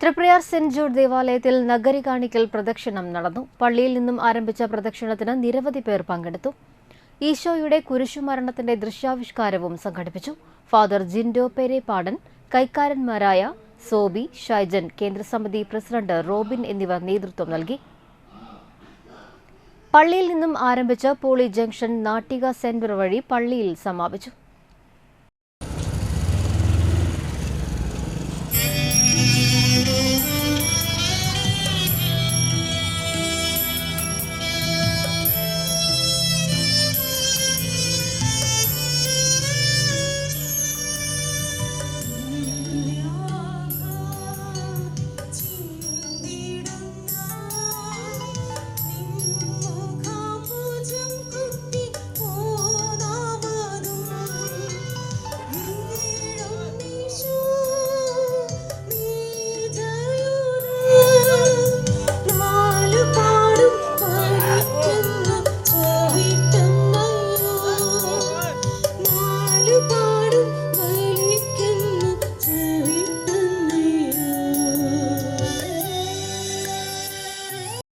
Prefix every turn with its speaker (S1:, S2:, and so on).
S1: Triprayar saint Jude ദേവാലയത്തിൽ നഗരി കാണിക്കൽ പ്രദക്ഷിണം നടന്നു. പള്ളിയിൽ നിന്നും ആരംഭിച്ച പ്രദക്ഷിണത്തിന് നിരവധി പേർ പങ്കെടുത്തു. ഈശോയുടെ കുരിശുമരണത്തിന്റെ ദൃശ്യാവിഷ്കാരവും സംഘടിപ്പിച്ചു. ഫാദർ ജിൻഡോ പെരേപാടൻ, കൈക്കാരന്മാരായ സോബി, ഷൈജൻ, കേന്ദ്രസമിതി പ്രസിഡന്റ് റോബിൻ എന്നിവർ നേതൃത്വം നൽകി. പള്ളിയിൽ നിന്നും ആരംഭിച്ച പോളി ജംഗ്ഷൻ നാട്ടിക സെന്റർ വഴി പള്ളിയിൽ സമാപിച്ചു.